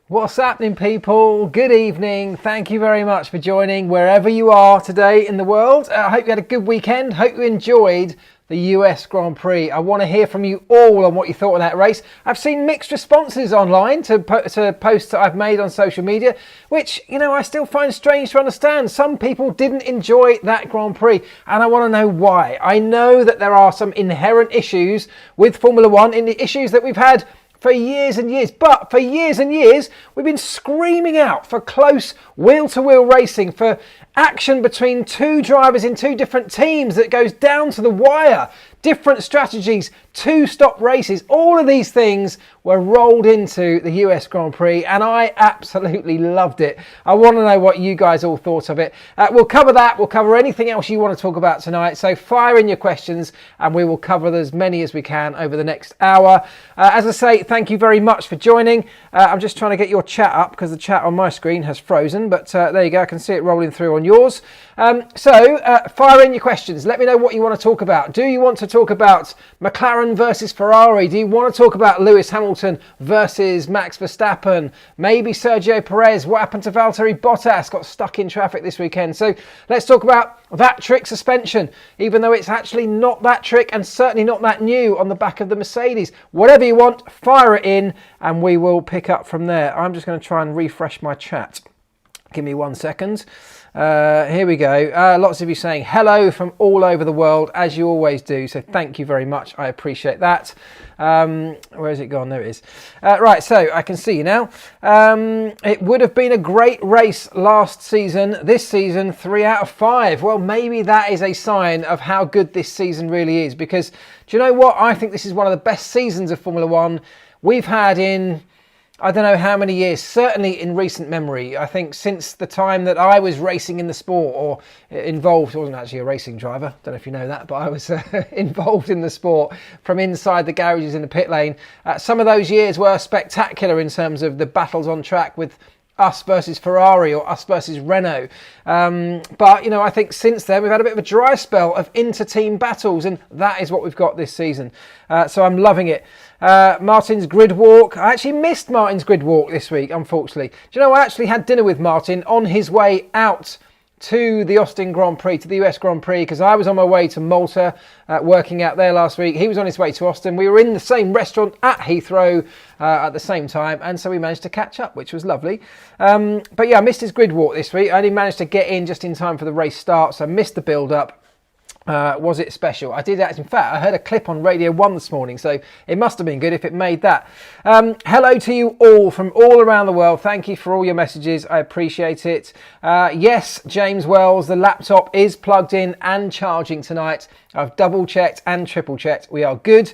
What's happening, people? Good evening. Thank you very much for joining wherever you are today in the world. I hope you had a good weekend. Hope you enjoyed the US Grand Prix. I want to hear from you all on what you thought of that race. I've seen mixed responses online to posts that I've made on social media, which, I still find strange to understand. Some people didn't enjoy that Grand Prix, and I want to know why. I know that there are some inherent issues with Formula One, in the issues that we've had for years and years, but for years and years we've been screaming out for close wheel-to-wheel racing, for action between two drivers in two different teams that goes down to the wire, different strategies, two-stop races. All of these things were rolled into the US Grand Prix, and I absolutely loved it. I want to know what you guys all thought of it. We'll cover that. We'll cover anything else you want to talk about tonight. So fire in your questions, and we will cover as many as we can over the next hour. As I say, thank you very much for joining. I'm just trying to get your chat up because the chat on my screen has frozen, but there you go. I can see it rolling through on yours. So fire in your questions. Let me know what you want to talk about. Do you want to talk about McLaren versus Ferrari? Do you want to talk about Lewis Hamilton versus Max Verstappen? Maybe Sergio Perez? What happened to Valtteri Bottas? Got stuck in traffic this weekend. So let's talk about that trick suspension, even though it's actually not that trick and certainly not that new on the back of the Mercedes. Whatever you want, fire it in and we will pick up from there. I'm just going to try and refresh my chat. Give me 1 second. Here we go. Lots of you saying hello from all over the world, as you always do. So thank you very much. I appreciate that. Where has it gone? There it is. Right, so I can see you now. It would have been a great race last season. This season, 3 out of 5. Well, maybe that is a sign of how good this season really is. Because, do you know what? I think this is one of the best seasons of Formula One we've had in, I don't know how many years, certainly in recent memory. I think since the time that I was racing in the sport, or involved, I wasn't actually a racing driver, don't know if you know that, but I was involved in the sport from inside the garages in the pit lane. Some of those years were spectacular in terms of the battles on track with us versus Ferrari or us versus Renault. But, I think since then we've had a bit of a dry spell of inter-team battles, and that is what we've got this season. So I'm loving it. Martin's grid walk. I actually missed Martin's grid walk this week, unfortunately. Do you know, I actually had dinner with Martin on his way out to the Austin Grand Prix, to the US Grand Prix, because I was on my way to Malta, working out there last week. He was on his way to Austin. We were in the same restaurant at Heathrow at the same time, and so we managed to catch up, which was lovely. But yeah, I missed his grid walk this week. I only managed to get in just in time for the race start, so I missed the build-up. Was it special? I did actually. In fact, I heard a clip on Radio 1 this morning, so it must have been good if it made that. Hello to you all from all around the world. Thank you for all your messages. I appreciate it. Yes, James Wells, the laptop is plugged in and charging tonight. I've double checked and triple checked. We are good.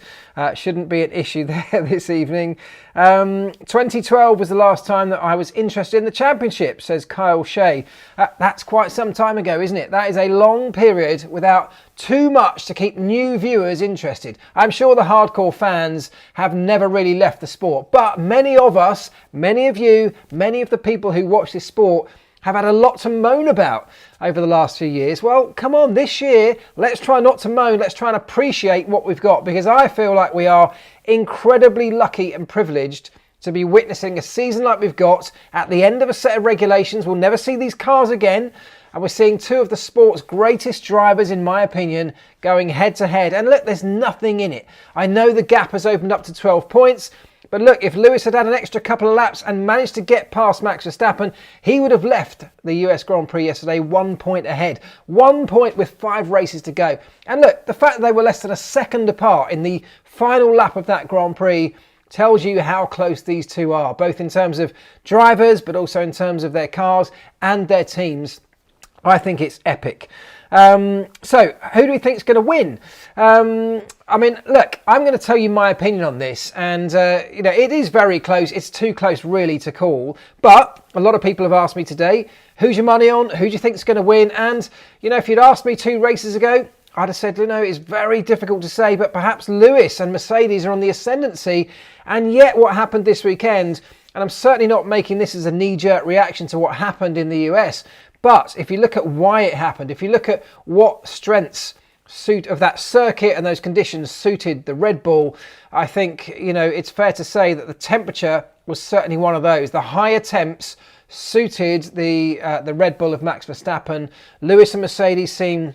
Shouldn't be an issue there this evening. 2012 was the last time that I was interested in the championship, says Kyle Shea. That's quite some time ago, isn't it? That is a long period without too much to keep new viewers interested. I'm sure the hardcore fans have never really left the sport, but many of us, many of you, many of the people who watch this sport have had a lot to moan about over the last few years. Well, come on, this year, let's try not to moan. Let's try and appreciate what we've got, because I feel like we are incredibly lucky and privileged to be witnessing a season like we've got. At the end of a set of regulations, we'll never see these cars again. And we're seeing two of the sport's greatest drivers, in my opinion, going head to head. And look, there's nothing in it. I know the gap has opened up to 12 points. But look, if Lewis had had an extra couple of laps and managed to get past Max Verstappen, he would have left the US Grand Prix yesterday 1 point ahead. 1 point with 5 races to go. And look, the fact that they were less than a second apart in the final lap of that Grand Prix tells you how close these two are, both in terms of drivers, but also in terms of their cars and their teams. I think it's epic. So who do we think is going to win? I mean, look, I'm going to tell you my opinion on this, and it is very close. It's too close really to call, but a lot of people have asked me today, who's your money on? Who do you think is going to win? And if you'd asked me 2 races ago, I'd have said, it's very difficult to say, but perhaps Lewis and Mercedes are on the ascendancy. And yet what happened this weekend, and I'm certainly not making this as a knee-jerk reaction to what happened in the US, but if you look at why it happened, if you look at what strengths of that circuit and those conditions suited the Red Bull, I think, it's fair to say that the temperature was certainly one of those. The higher temps suited the Red Bull of Max Verstappen. Lewis and Mercedes seem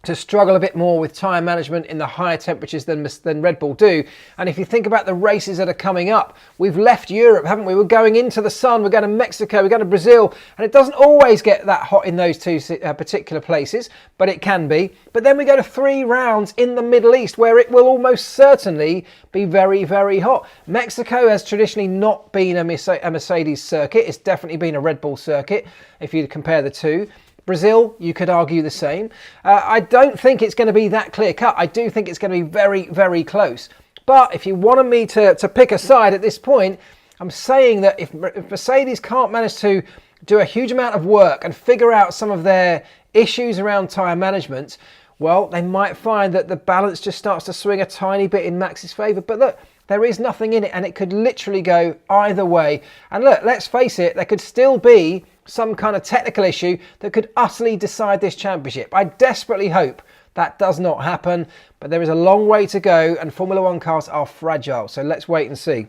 to struggle a bit more with tyre management in the higher temperatures than Red Bull do. And if you think about the races that are coming up, we've left Europe, haven't we? We're going into the sun, we're going to Mexico, we're going to Brazil, and it doesn't always get that hot in those two particular places, but it can be. But then we go to 3 rounds in the Middle East where it will almost certainly be very, very hot. Mexico has traditionally not been a Mercedes circuit. It's definitely been a Red Bull circuit if you compare the two. Brazil, you could argue the same. I don't think it's going to be that clear cut. I do think it's going to be very, very close. But if you wanted me to pick a side at this point, I'm saying that if Mercedes can't manage to do a huge amount of work and figure out some of their issues around tyre management, well, they might find that the balance just starts to swing a tiny bit in Max's favour. But look, there is nothing in it, and it could literally go either way. And look, let's face it, there could still be some kind of technical issue that could utterly decide this championship. I desperately hope that does not happen, but there is a long way to go, and Formula One cars are fragile, so let's wait and see.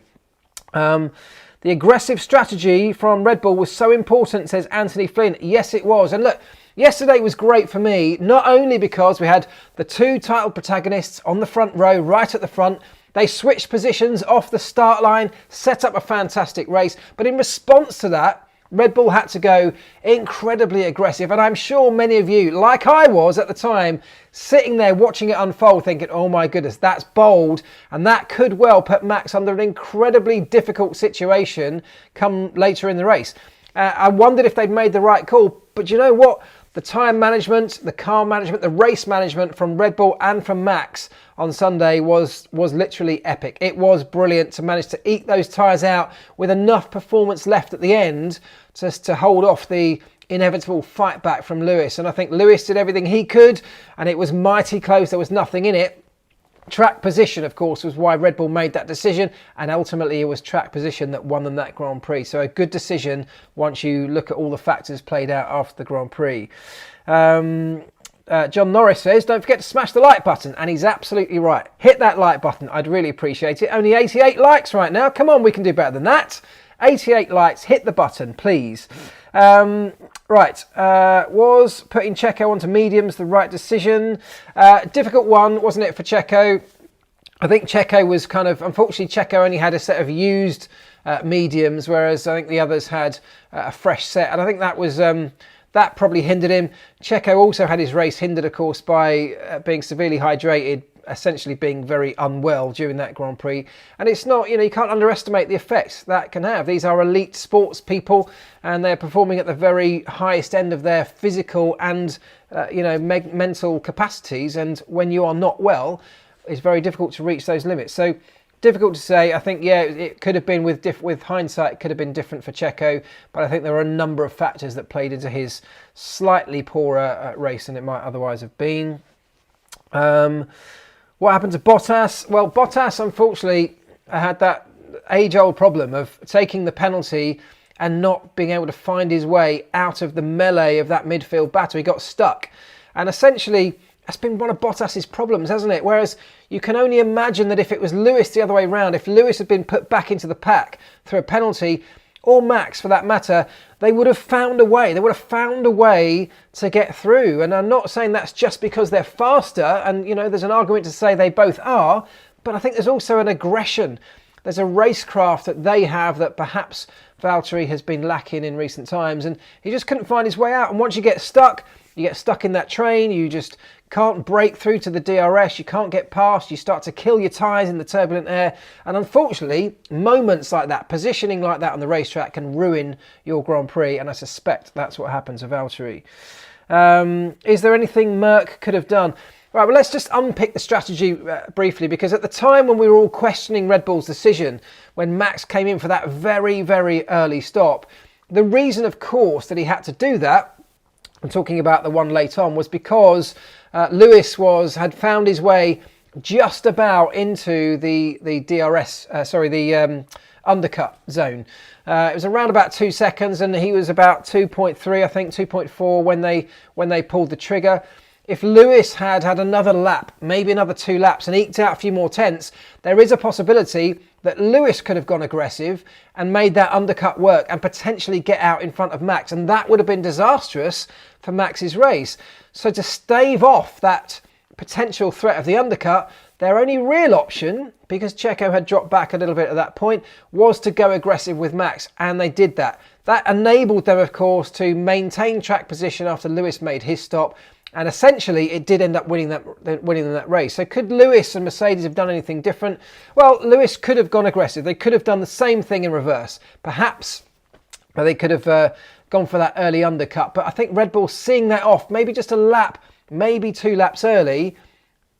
The aggressive strategy from Red Bull was so important, says Anthony Flynn. Yes, it was. And look, yesterday was great for me, not only because we had the 2 title protagonists on the front row, right at the front. They switched positions off the start line, set up a fantastic race, but in response to that, Red Bull had to go incredibly aggressive, and I'm sure many of you, like I was at the time, sitting there watching it unfold thinking, oh my goodness, that's bold, and that could well put Max under an incredibly difficult situation come later in the race. I wondered if they'd made the right call, but you know what? The time management, the car management, the race management from Red Bull and from Max on Sunday was literally epic. It was brilliant to manage to eke those tyres out with enough performance left at the end just to hold off the inevitable fight back from Lewis. And I think Lewis did everything he could, and it was mighty close. There was nothing in it. Track position, of course, was why Red Bull made that decision, and ultimately it was track position that won them that Grand Prix. So a good decision once you look at all the factors played out after the Grand Prix. John Norris says, don't forget to smash the like button, and he's absolutely right. Hit that like button, I'd really appreciate it. Only 88 likes right now. Come on, we can do better than that. 88 likes, hit the button, please. Was putting Checo onto mediums the right decision? Difficult one, wasn't it, for Checo? I think Checo was unfortunately Checo only had a set of used mediums, whereas I think the others had a fresh set, and I think that was that probably hindered him. Checo also had his race hindered, of course, by being severely hydrated, essentially being very unwell during that Grand Prix. And it's not, you can't underestimate the effects that can have. These are elite sports people, and they're performing at the very highest end of their physical and, mental capacities. And when you are not well, it's very difficult to reach those limits. So difficult to say. I think, it could have been with hindsight, it could have been different for Checo, but I think there were a number of factors that played into his slightly poorer race than it might otherwise have been. What happened to Bottas? Well, Bottas, unfortunately, had that age-old problem of taking the penalty and not being able to find his way out of the melee of that midfield battle. He got stuck. And essentially, that's been one of Bottas's problems, hasn't it? Whereas you can only imagine that if it was Lewis the other way round, if Lewis had been put back into the pack through a penalty, or Max for that matter, they would have found a way. They would have found a way to get through. And I'm not saying that's just because they're faster, and there's an argument to say they both are, but I think there's also an aggression. There's a racecraft that they have that perhaps Valtteri has been lacking in recent times, and he just couldn't find his way out. And once you get stuck in that train, you just can't break through to the DRS, you can't get past, you start to kill your tyres in the turbulent air. And unfortunately, moments like that, positioning like that on the racetrack can ruin your Grand Prix, and I suspect that's what happened to Valtteri. Is there anything Marc could have done? Right, well, let's just unpick the strategy briefly, because at the time when we were all questioning Red Bull's decision, when Max came in for that very, very early stop, the reason, of course, that he had to do that, I'm talking about the one late on, was because Lewis had found his way just about into the undercut zone. It was around about 2 seconds, and he was about 2.3, I think 2.4 when they pulled the trigger. if Lewis had had another lap, maybe another 2 laps and eked out a few more tenths, there is a possibility that Lewis could have gone aggressive and made that undercut work and potentially get out in front of Max. And that would have been disastrous for Max's race. So to stave off that potential threat of the undercut, their only real option, because Checo had dropped back a little bit at that point, was to go aggressive with Max, and they did that. That enabled them, of course, to maintain track position after Lewis made his stop, and essentially it did end up winning that race. So could Lewis and Mercedes have done anything different? Well, Lewis could have gone aggressive. They could have done the same thing in reverse. Perhaps they could have gone for that early undercut, but I think Red Bull, seeing that off, maybe just a lap, maybe 2 laps early,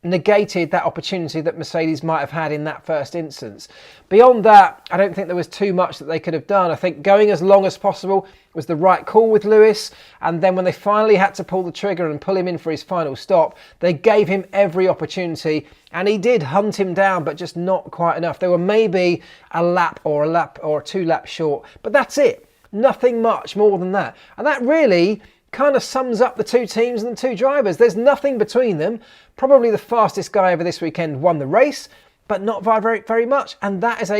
negated that opportunity that Mercedes might have had in that first instance. Beyond that, I don't think there was too much that they could have done. I think going as long as possible was the right call with Lewis, and then when they finally had to pull the trigger and pull him in for his final stop, they gave him every opportunity, and he did hunt him down, but just not quite enough. They were maybe a lap or 2 laps short, but that's it. Nothing much more than that. And that really kind of sums up the 2 teams and the 2 drivers. There's nothing between them. Probably the fastest guy over this weekend won the race, but not by very much. And that is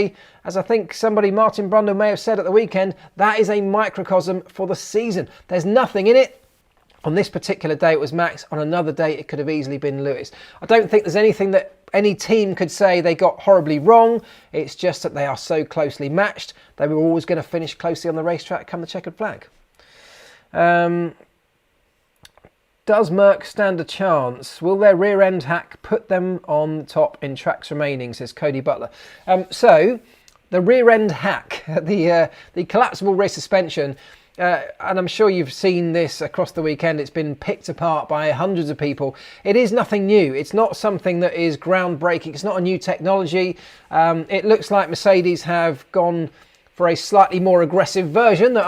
as I think somebody, Martin Brundle, may have said at the weekend, that is a microcosm for the season. There's nothing in it. On this particular day, it was Max. On another day, it could have easily been Lewis. I don't think there's anything that any team could say they got horribly wrong. It's just that they are so closely matched. They were always going to finish closely on the racetrack come the checkered flag. Does Marc stand a chance? Will their rear end hack put them on top in tracks remaining, says Cody Butler. So the rear end hack, the collapsible rear suspension, and I'm sure you've seen this across the weekend. It's been picked apart by hundreds of people. It is nothing new. It's not something that is groundbreaking. It's not a new technology. It looks like Mercedes have gone for a slightly more aggressive version than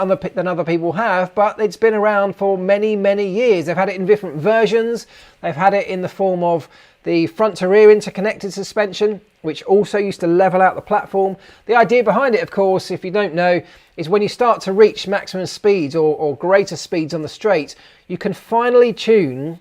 other people have, but it's been around for many, many years. They've had it in different versions. They've had it in the form of the front to rear interconnected suspension, which also used to level out the platform. The idea behind it, of course, if you don't know, is when you start to reach maximum speeds or greater speeds on the straight, you can finally tune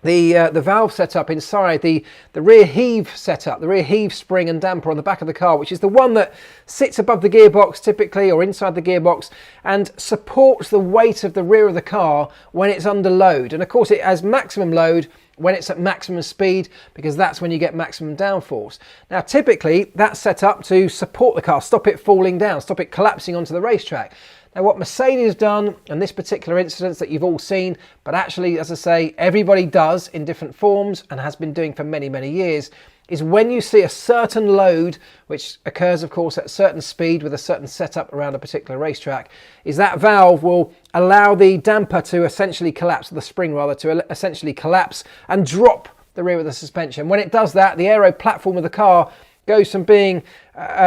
the valve setup inside, the rear heave setup, the rear heave spring and damper on the back of the car, which is the one that sits above the gearbox typically or inside the gearbox and supports the weight of the rear of the car when it's under load. And of course it has maximum load when it's at maximum speed, because that's when you get maximum downforce. Now typically that's set up to support the car, stop it falling down, stop it collapsing onto the racetrack. Now what Mercedes has done in this particular incident that you've all seen, but actually, as I say, everybody does in different forms and has been doing for many, many years, is when you see a certain load, which occurs of course at a certain speed with a certain setup around a particular racetrack, is that valve will allow the damper to essentially collapse, the spring rather, to essentially collapse and drop the rear of the suspension. When it does that, the aero platform of the car goes from being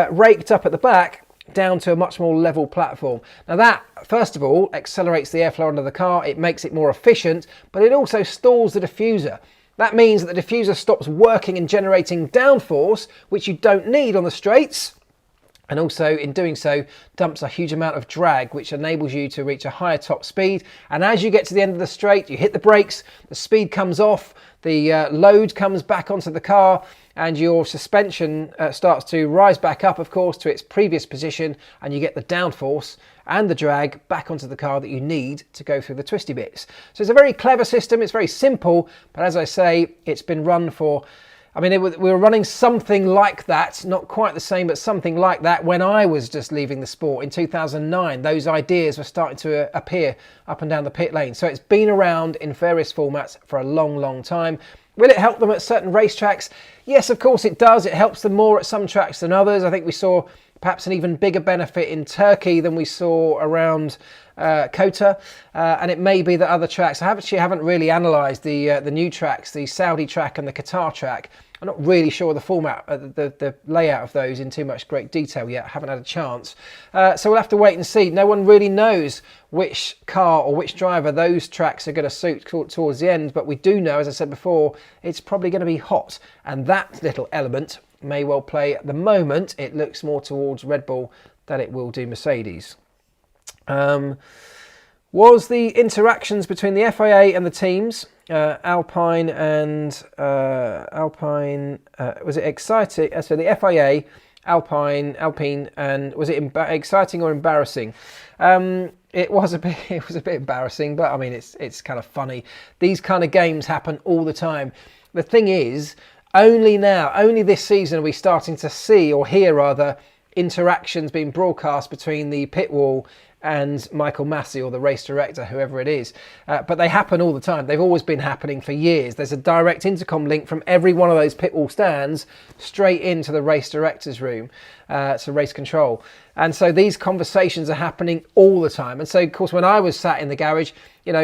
raked up at the back down to a much more level platform. Now that, first of all, accelerates the airflow under the car, it makes it more efficient, but it also stalls the diffuser. That means that the diffuser stops working and generating downforce, which you don't need on the straights, and also in doing so dumps a huge amount of drag, which enables you to reach a higher top speed. And as you get to the end of the straight, you hit the brakes, the speed comes off, the load comes back onto the car, and your suspension starts to rise back up, of course, to its previous position, and you get the downforce and the drag back onto the car that you need to go through the twisty bits. So it's a very clever system, it's very simple, but as I say, it's been run for, we were running something like that, not quite the same, but something like that when I was just leaving the sport in 2009. Those ideas were starting to appear up and down the pit lane. So it's been around in various formats for a long, long time. Will it help them at certain racetracks? Yes, of course it does. It helps them more at some tracks than others. I think we saw perhaps an even bigger benefit in Turkey than we saw around Kota, and it may be that other tracks. I haven't really analysed the new tracks, the Saudi track and the Qatar track. I'm not really sure the format, the layout of those in too much great detail yet. I haven't had a chance. So we'll have to wait and see. No one really knows which car or which driver those tracks are going to suit towards the end. But we do know, as I said before, it's probably going to be hot. And that little element may well play. At the moment, it looks more towards Red Bull than it will do Mercedes. Was the interactions between the FIA and the teams Alpine and was it exciting? So the FIA, Alpine, and was it exciting or embarrassing? It was a bit embarrassing, but I mean it's kind of funny. These kind of games happen all the time. The thing is, only this season are we starting to see, or hear rather, interactions being broadcast between the pit wall and Michael Massey, or the race director, whoever it is. But they happen all the time. They've always been happening for years. There's a direct intercom link from every one of those pit wall stands straight into the race director's room, so race control. And so these conversations are happening all the time. And so, of course, when I was sat in the garage,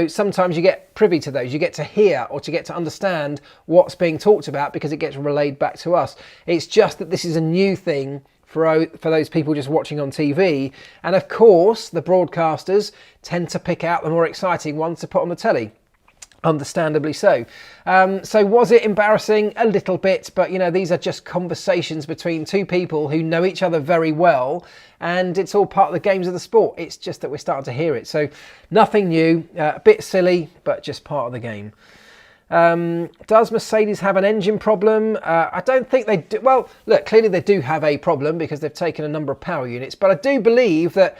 sometimes you get privy to those. You get to hear or to get to understand what's being talked about because it gets relayed back to us. It's just that this is a new thing for those people just watching on TV. And of course, the broadcasters tend to pick out the more exciting ones to put on the telly. Understandably so. So was it embarrassing? A little bit, but these are just conversations between two people who know each other very well, and it's all part of the games of the sport. It's just that we're starting to hear it. So nothing new, a bit silly, but just part of the game. Does Mercedes have an engine problem? I don't think they do. Well, look, clearly they do have a problem because they've taken a number of power units, but I do believe that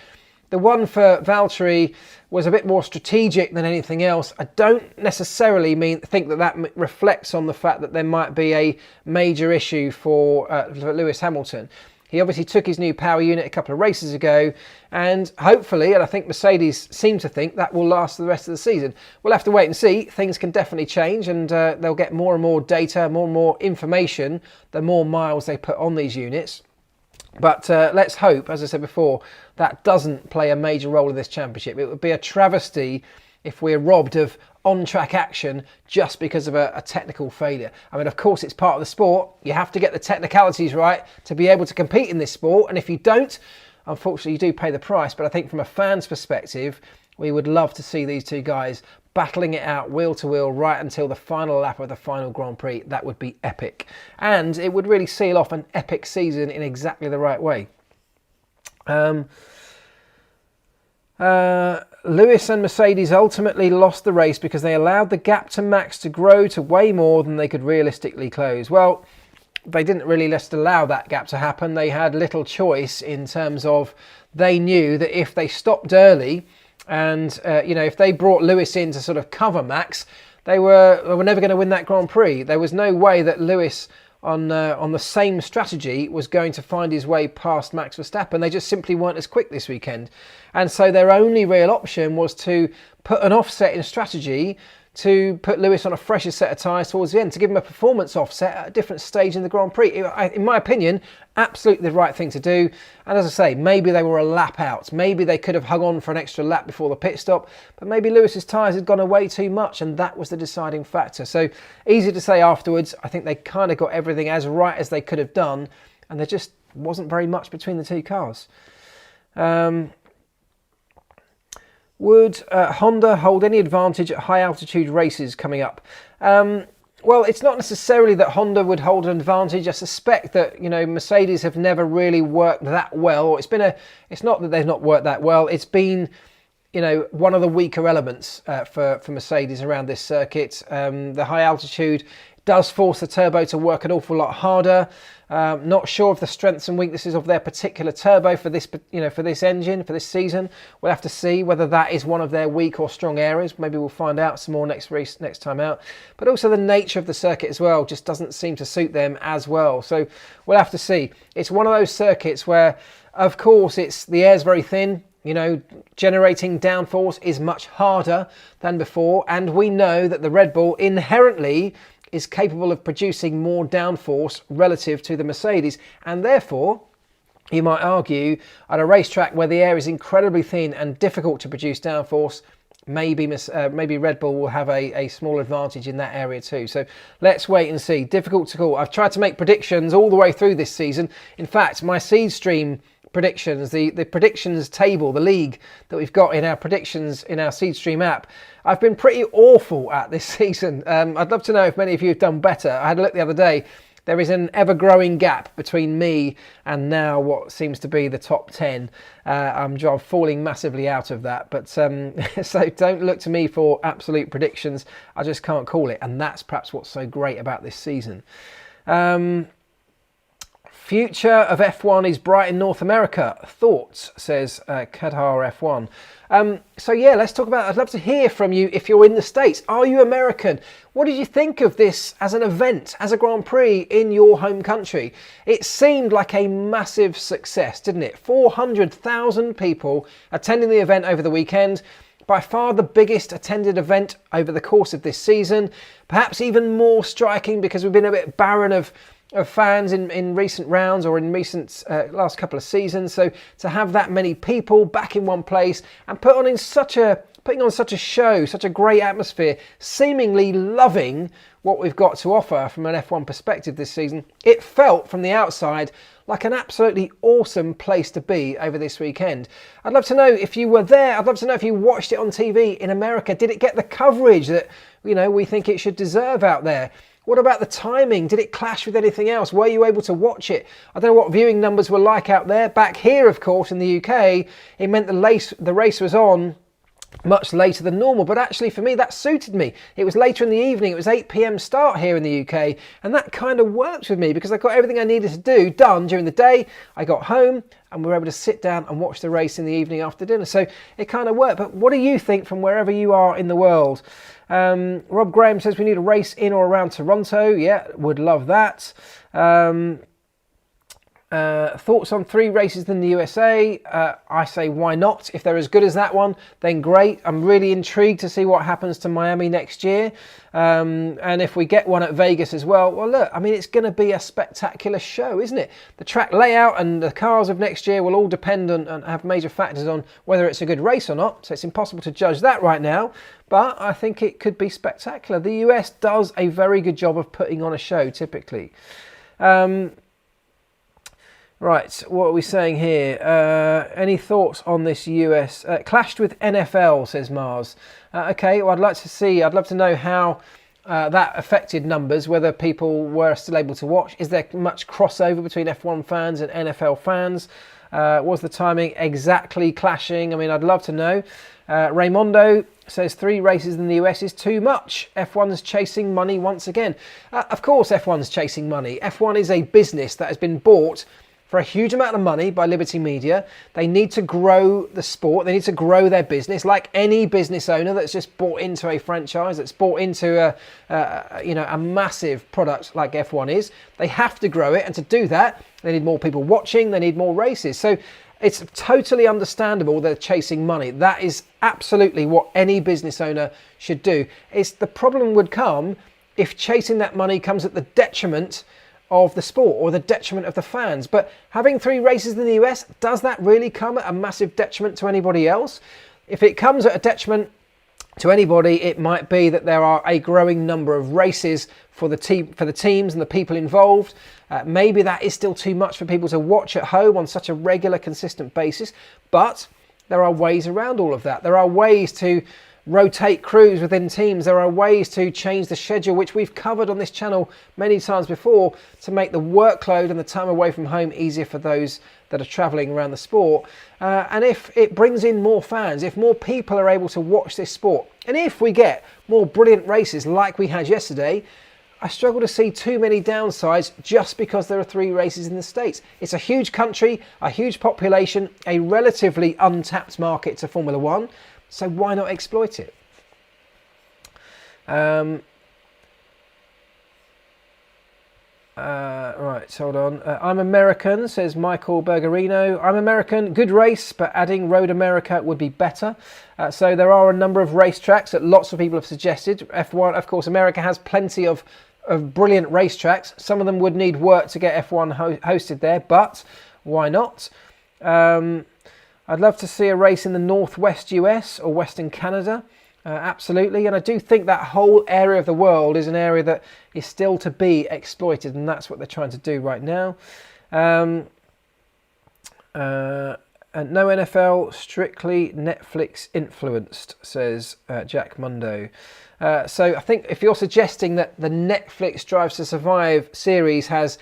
the one for Valtteri was a bit more strategic than anything else. I don't necessarily think that reflects on the fact that there might be a major issue for Lewis Hamilton. He obviously took his new power unit a couple of races ago, and hopefully, and I think Mercedes seem to think, that will last the rest of the season. We'll have to wait and see. Things can definitely change, and they'll get more and more data, more and more information, the more miles they put on these units. But let's hope, as I said before, that doesn't play a major role in this championship. It would be a travesty if we're robbed of on-track action just because of a technical failure. I mean, of course, it's part of the sport. You have to get the technicalities right to be able to compete in this sport. And if you don't, unfortunately, you do pay the price. But I think from a fan's perspective, we would love to see these two guys battling it out wheel to wheel right until the final lap of the final Grand Prix. That would be epic. And it would really seal off an epic season in exactly the right way. Lewis and Mercedes ultimately lost the race because they allowed the gap to Max to grow to way more than they could realistically close. Well, they didn't really just allow that gap to happen. They had little choice in terms of they knew that if they stopped early and, if they brought Lewis in to sort of cover Max, they were never going to win that Grand Prix. There was no way that Lewis on the same strategy was going to find his way past Max Verstappen. They just simply weren't as quick this weekend. And so their only real option was to put an offset in strategy to put Lewis on a fresher set of tyres towards the end, to give him a performance offset at a different stage in the Grand Prix. In my opinion, absolutely the right thing to do. And as I say, maybe they were a lap out. Maybe they could have hung on for an extra lap before the pit stop, but maybe Lewis's tyres had gone away too much, and that was the deciding factor. So easy to say afterwards. I think they kind of got everything as right as they could have done, and there just wasn't very much between the two cars. Would Honda hold any advantage at high altitude races coming up? Well, it's not necessarily that Honda would hold an advantage. I suspect that, Mercedes have never really worked that well. It's not that they've not worked that well. It's been, one of the weaker elements for Mercedes around this circuit. The high altitude does force the turbo to work an awful lot harder. Not sure of the strengths and weaknesses of their particular turbo for this, for this engine, for this season. We'll have to see whether that is one of their weak or strong areas. Maybe we'll find out some more next time out. But also the nature of the circuit as well just doesn't seem to suit them as well. So we'll have to see. It's one of those circuits where, of course, the air's very thin. Generating downforce is much harder than before. And we know that the Red Bull inherently is capable of producing more downforce relative to the Mercedes, and therefore you might argue at a racetrack where the air is incredibly thin and difficult to produce downforce, maybe Red Bull will have a small advantage in that area too. So let's wait and see. Difficult to call. I've tried to make predictions all the way through this season. In fact, my SeedStream predictions, the predictions table, the league that we've got in our predictions in our SeedStream app, I've been pretty awful at this season. I'd love to know if many of you have done better. I had a look the other day. there is an ever-growing gap between me and now what seems to be the top 10. I'm falling massively out of that, but so don't look to me for absolute predictions. I just can't call it, and that's perhaps what's so great about this season. Future of F1 is bright in North America. Thoughts, says Kadhar F1. So yeah, let's talk about, I'd love to hear from you if you're in the States. Are you American? What did you think of this as an event, as a Grand Prix in your home country? It seemed like a massive success, didn't it? 400,000 people attending the event over the weekend. By far the biggest attended event over the course of this season. Perhaps even more striking because we've been a bit barren of fans in recent rounds or in recent last couple of seasons. So to have that many people back in one place and putting on such a show, such a great atmosphere, seemingly loving what we've got to offer from an F1 perspective this season, it felt from the outside like an absolutely awesome place to be over this weekend. I'd love to know if you were there. I'd love to know if you watched it on TV in America. Did it get the coverage that we think it should deserve out there? What about the timing? Did it clash with anything else? Were you able to watch it? I don't know what viewing numbers were like out there. Back here, of course, in the UK, it meant the race was on much later than normal, but actually for me that suited me. It was later in the evening, it was 8 p.m. start here in the UK, and that kind of worked with me because I got everything I needed to do done during the day. I got home and we were able to sit down and watch the race in the evening after dinner, so it kind of worked. But what do you think from wherever you are in the world? Rob Graham says we need a race in or around Toronto. Yeah, would love that. Thoughts on 3 races in the USA? I say why not? If they're as good as that one, then great. I'm really intrigued to see what happens to Miami next year. And if we get one at Vegas as well, look, I mean, it's going to be a spectacular show, isn't it? The track layout and the cars of next year will all depend on and have major factors on whether it's a good race or not. So it's impossible to judge that right now. But I think it could be spectacular. The US does a very good job of putting on a show, typically. Right, what are we saying here? Any thoughts on this US? Clashed with NFL, says Mars. Okay, well, I'd love to know how that affected numbers, whether people were still able to watch. Is there much crossover between F1 fans and NFL fans? Was the timing exactly clashing? I mean, I'd love to know. Raymondo says 3 races in the US is too much. F1's chasing money once again. Of course F1's chasing money. F1 is a business that has been bought for a huge amount of money by Liberty Media. They need to grow the sport. They need to grow their business, like any business owner that's just bought into a franchise, that's bought into a massive product like F1 is. They have to grow it, and to do that, they need more people watching. They need more races. So it's totally understandable they're chasing money. That is absolutely what any business owner should do. The problem would come if chasing that money comes at the detriment of the sport or the detriment of the fans. But having 3 races in the US, does that really come at a massive detriment to anybody else? If it comes at a detriment to anybody, it might be that there are a growing number of races for the teams and the people involved. Maybe that is still too much for people to watch at home on such a regular, consistent basis. But there are ways around all of that. There are ways to rotate crews within teams. There are ways to change the schedule, which we've covered on this channel many times before, to make the workload and the time away from home easier for those that are travelling around the sport. And if it brings in more fans, if more people are able to watch this sport, and if we get more brilliant races like we had yesterday, I struggle to see too many downsides just because there are 3 races in the States. It's a huge country, a huge population, a relatively untapped market to Formula One. So why not exploit it? Right, hold on. I'm American, says Michael Bergerino. I'm American, good race, but adding Road America would be better. So there are a number of racetracks that lots of people have suggested. F1, of course, America has plenty of brilliant racetracks. Some of them would need work to get F1 hosted there, but why not? I'd love to see a race in the Northwest US or Western Canada. Absolutely. And I do think that whole area of the world is an area that is still to be exploited, and that's what they're trying to do right now. And no NFL, strictly Netflix influenced, says Jack Mundo. So I think if you're suggesting that the Netflix Drive to Survive series has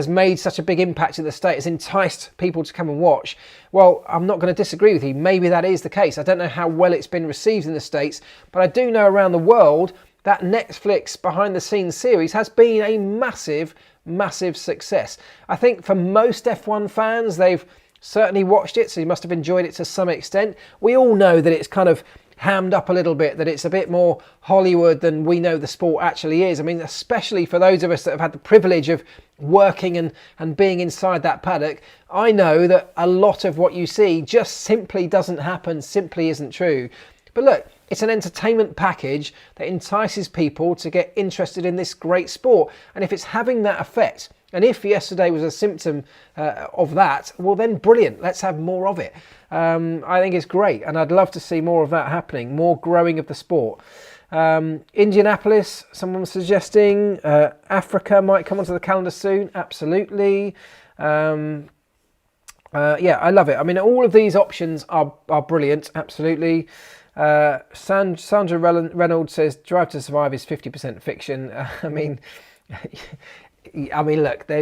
made such a big impact in the States, has enticed people to come and watch, well, I'm not going to disagree with you. Maybe that is the case. I don't know how well it's been received in the States, but I do know around the world that Netflix behind the scenes series has been a massive, massive success. I think for most F1 fans, they've certainly watched it, so you must have enjoyed it to some extent. We all know that it's kind of hammed up a little bit, that it's a bit more Hollywood than we know the sport actually is. I mean, especially for those of us that have had the privilege of working and being inside that paddock, I know that a lot of what you see just simply doesn't happen, simply isn't true. But look, it's an entertainment package that entices people to get interested in this great sport. And if it's having that effect, and if yesterday was a symptom of that, well then brilliant, let's have more of it. I think it's great, and I'd love to see more of that happening, more growing of the sport. Indianapolis, someone was suggesting. Africa might come onto the calendar soon, absolutely. Yeah, I love it. I mean, all of these options are brilliant, absolutely. Sandra Reynolds says Drive to Survive is 50% fiction. I mean, look, there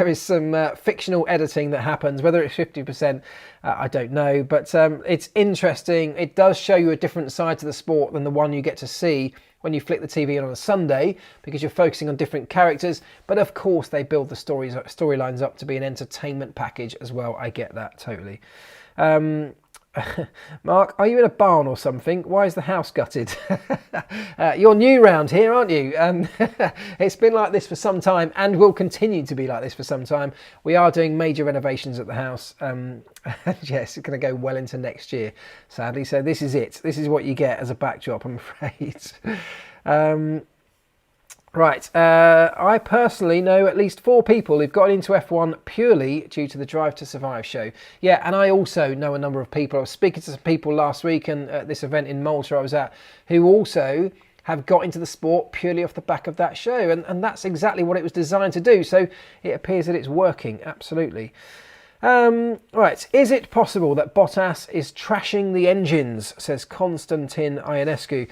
is some fictional editing that happens. Whether it's 50%, I don't know. But it's interesting. It does show you a different side to the sport than the one you get to see when you flick the TV on a Sunday, because you're focusing on different characters. But of course, they build the storylines up to be an entertainment package as well. I get that totally. Mark, are you in a barn or something? Why is the house gutted? You're new round here, aren't you? It's been like this for some time and will continue to be like this for some time. We are doing major renovations at the house. Yes, it's going to go well into next year, sadly. So this is it. This is what you get as a backdrop, I'm afraid. Right, I personally know at least 4 people who've got into F1 purely due to the Drive to Survive show. Yeah, and I also know a number of people. I was speaking to some people last week and at this event in Malta I was at, who also have got into the sport purely off the back of that show. And that's exactly what it was designed to do. So it appears that it's working, absolutely. Right, is it possible that Bottas is trashing the engines, says Konstantin Ionescu.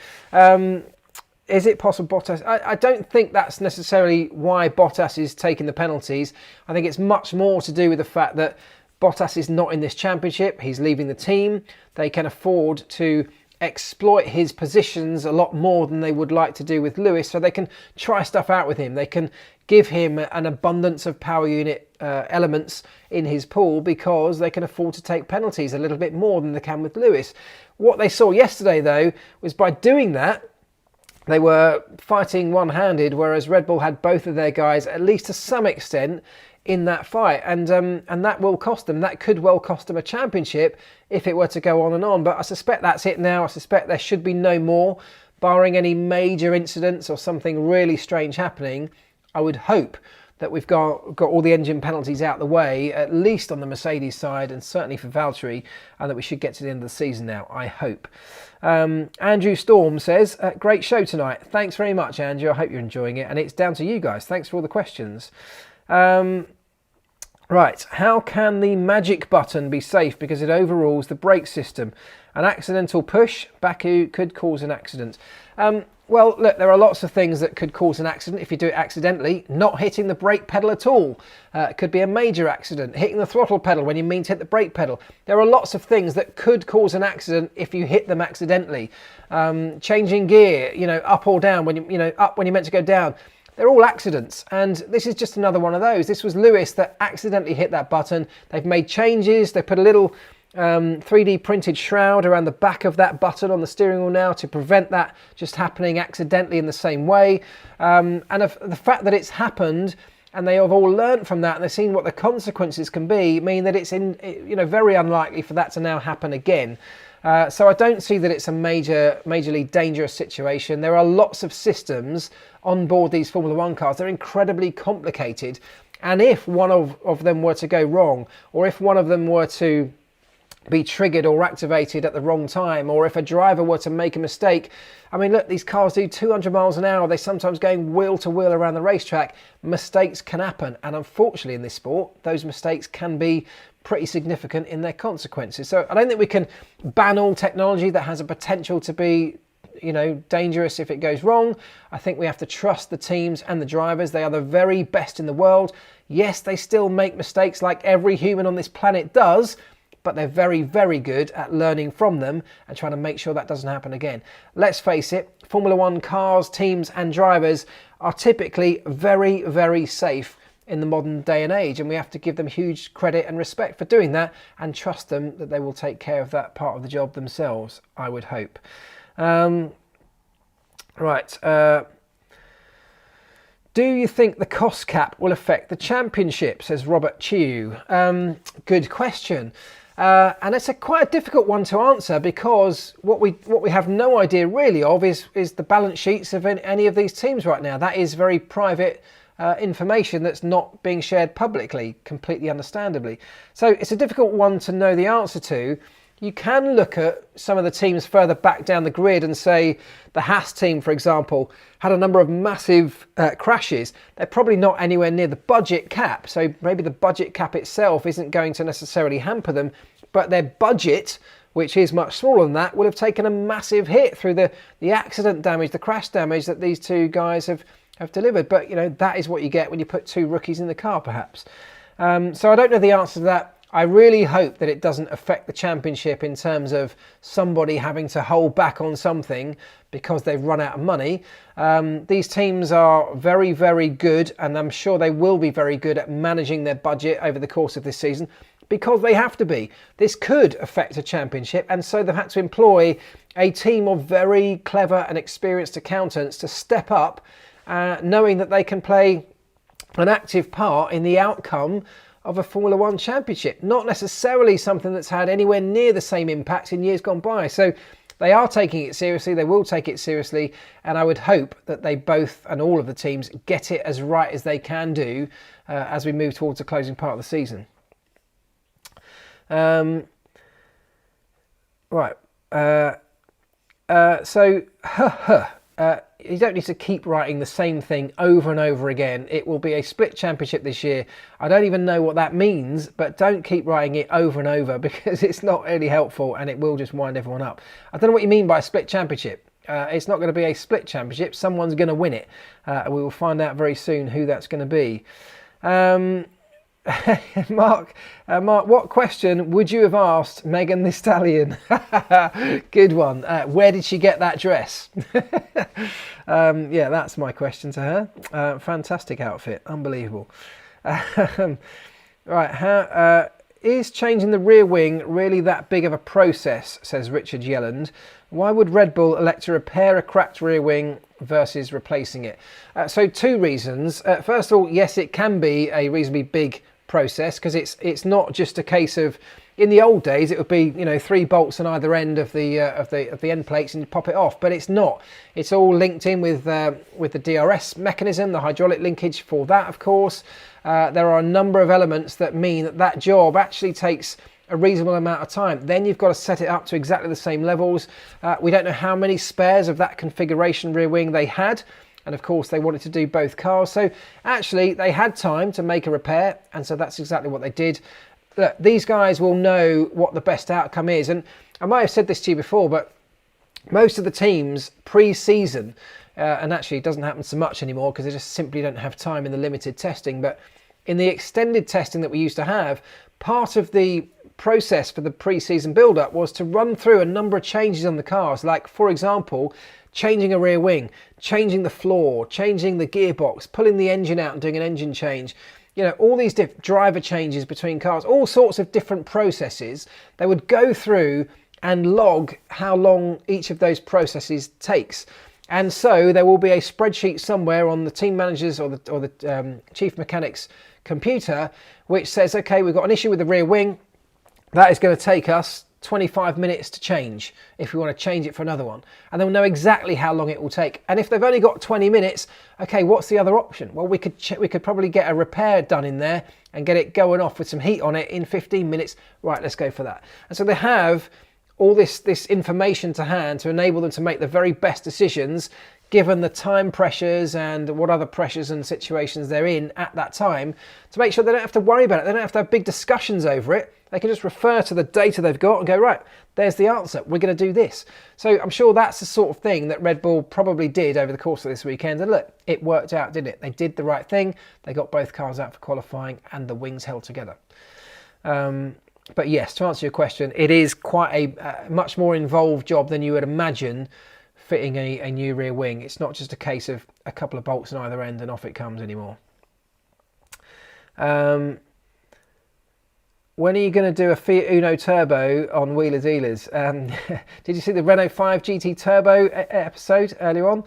Is it possible Bottas? I don't think that's necessarily why Bottas is taking the penalties. I think it's much more to do with the fact that Bottas is not in this championship. He's leaving the team. They can afford to exploit his positions a lot more than they would like to do with Lewis. So they can try stuff out with him. They can give him an abundance of power unit elements in his pool because they can afford to take penalties a little bit more than they can with Lewis. What they saw yesterday, though, was by doing that, they were fighting one-handed, whereas Red Bull had both of their guys, at least to some extent, in that fight. And that will cost them. That could well cost them a championship if it were to go on and on. But I suspect that's it now. I suspect there should be no more, barring any major incidents or something really strange happening. I would hope that we've got all the engine penalties out the way, at least on the Mercedes side, and certainly for Valtteri, and that we should get to the end of the season now, I hope. Andrew Storm says, great show tonight. Thanks very much, Andrew. I hope you're enjoying it. And it's down to you guys. Thanks for all the questions. Right, how can the magic button be safe because it overrules the brake system? An accidental push, Baku, could cause an accident. Well, look, there are lots of things that could cause an accident if you do it accidentally. Not hitting the brake pedal at all could be a major accident. Hitting the throttle pedal when you mean to hit the brake pedal. There are lots of things that could cause an accident if you hit them accidentally. Changing gear, up or down, when up when you're meant to go down. They're all accidents, and this is just another one of those. This was Lewis that accidentally hit that button. They've made changes. They put a little 3D printed shroud around the back of that button on the steering wheel now to prevent that just happening accidentally in the same way. And the fact that it's happened and they have all learnt from that and they've seen what the consequences can be mean that it's very unlikely for that to now happen again. So I don't see that it's a majorly dangerous situation. There are lots of systems on board these Formula One cars. They're incredibly complicated. And if one of them were to go wrong, or if one of them were to be triggered or activated at the wrong time, or if a driver were to make a mistake. I mean, look, these cars do 200 miles an hour. They're sometimes going wheel to wheel around the racetrack. Mistakes can happen. And unfortunately in this sport, those mistakes can be pretty significant in their consequences. So I don't think we can ban all technology that has a potential to be dangerous if it goes wrong. I think we have to trust the teams and the drivers. They are the very best in the world. Yes, they still make mistakes like every human on this planet does, but they're very, very good at learning from them and trying to make sure that doesn't happen again. Let's face it, Formula One cars, teams and drivers are typically very, very safe in the modern day and age, and we have to give them huge credit and respect for doing that and trust them that they will take care of that part of the job themselves, I would hope. Do you think the cost cap will affect the championship, says Robert Chew? Good question. And it's quite a difficult one to answer, because what we have no idea really of is the balance sheets of any of these teams right now. That is very private information that's not being shared publicly, completely understandably. So it's a difficult one to know the answer to. You can look at some of the teams further back down the grid and say the Haas team, for example, had a number of massive crashes. They're probably not anywhere near the budget cap, so maybe the budget cap itself isn't going to necessarily hamper them, but their budget, which is much smaller than that, will have taken a massive hit through the accident damage, the crash damage that these two guys have delivered. But that is what you get when you put two rookies in the car, perhaps. So I don't know the answer to that. I really hope that it doesn't affect the championship in terms of somebody having to hold back on something because they've run out of money. These teams are very, very good, and I'm sure they will be very good at managing their budget over the course of this season, because they have to be. This could affect a championship, and so they've had to employ a team of very clever and experienced accountants to step up, knowing that they can play an active part in the outcome of a Formula One championship. Not necessarily something that's had anywhere near the same impact in years gone by. So they are taking it seriously, they will take it seriously, and I would hope that they both, and all of the teams, get it as right as they can do as we move towards the closing part of the season. You don't need to keep writing the same thing over and over again. It will be a split championship this year. I don't even know what that means, but don't keep writing it over and over, because it's not really helpful and it will just wind everyone up. I don't know what you mean by a split championship. It's not going to be a split championship. Someone's going to win it. We will find out very soon who that's going to be. Marc, what question would you have asked Megan Thee Stallion? Good one. Where did she get that dress? Yeah, that's my question to her. Fantastic outfit, unbelievable. Right, is changing the rear wing really that big of a process, says Richard Yelland. Why would Red Bull elect to repair a cracked rear wing versus replacing it? So two reasons. First of all, yes, it can be a reasonably big process, because it's not just a case of, in the old days it would be 3 bolts on either end of the end plates and you pop it off, but it's not. It's all linked in with the DRS mechanism, the hydraulic linkage for that, of course. There are a number of elements that mean that job actually takes a reasonable amount of time. Then you've got to set it up to exactly the same levels. We don't know how many spares of that configuration rear wing they had, and of course they wanted to do both cars, so actually they had time to make a repair, and so that's exactly what they did. Look, these guys will know what the best outcome is, and I might have said this to you before, but most of the teams pre-season, and actually it doesn't happen so much anymore because they just simply don't have time in the limited testing, but in the extended testing that we used to have, part of the process for the pre-season build-up was to run through a number of changes on the cars, like, for example, changing a rear wing, changing the floor, changing the gearbox, pulling the engine out and doing an engine change. All these different driver changes between cars, all sorts of different processes. They would go through and log how long each of those processes takes. And so there will be a spreadsheet somewhere on the team manager's or the chief mechanic's computer, which says, okay, we've got an issue with the rear wing. That is going to take us 25 minutes to change if we want to change it for another one, and they'll know exactly how long it will take. And if they've only got 20 minutes, okay, what's the other option? Well, we could probably get a repair done in there and get it going off with some heat on it in 15 minutes. Right, let's go for that. And so they have all this information to hand to enable them to make the very best decisions, given the time pressures and what other pressures and situations they're in at that time, to make sure they don't have to worry about it. They don't have to have big discussions over it. They can just refer to the data they've got and go, right, there's the answer. We're going to do this. So I'm sure that's the sort of thing that Red Bull probably did over the course of this weekend. And look, it worked out, didn't it? They did the right thing. They got both cars out for qualifying and the wings held together. But yes, to answer your question, it is quite a much more involved job than you would imagine fitting a new rear wing. It's not just a case of a couple of bolts on either end and off it comes anymore. When are you going to do a Fiat Uno Turbo on Wheeler Dealers? Did you see the Renault 5 GT Turbo episode earlier on?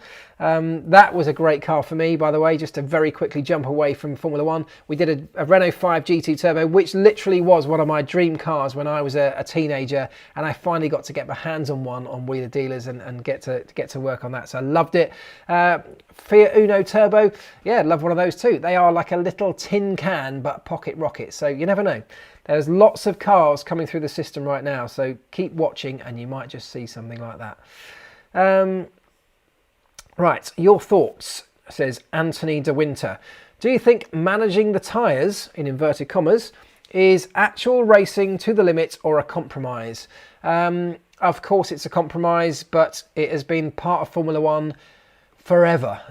That was a great car for me, by the way, just to very quickly jump away from Formula One. We did a Renault 5 GT Turbo, which literally was one of my dream cars when I was a teenager, and I finally got to get my hands on one on Wheeler Dealers and get to work on that. So I loved it. Fiat Uno Turbo, yeah, love one of those too. They are like a little tin can, but pocket rocket. So you never know. There's lots of cars coming through the system right now, so keep watching and you might just see something like that. Right, your thoughts, says Anthony De Winter. Do you think managing the tyres, in inverted commas, is actual racing to the limit or a compromise? Of course it's a compromise, but it has been part of Formula One forever.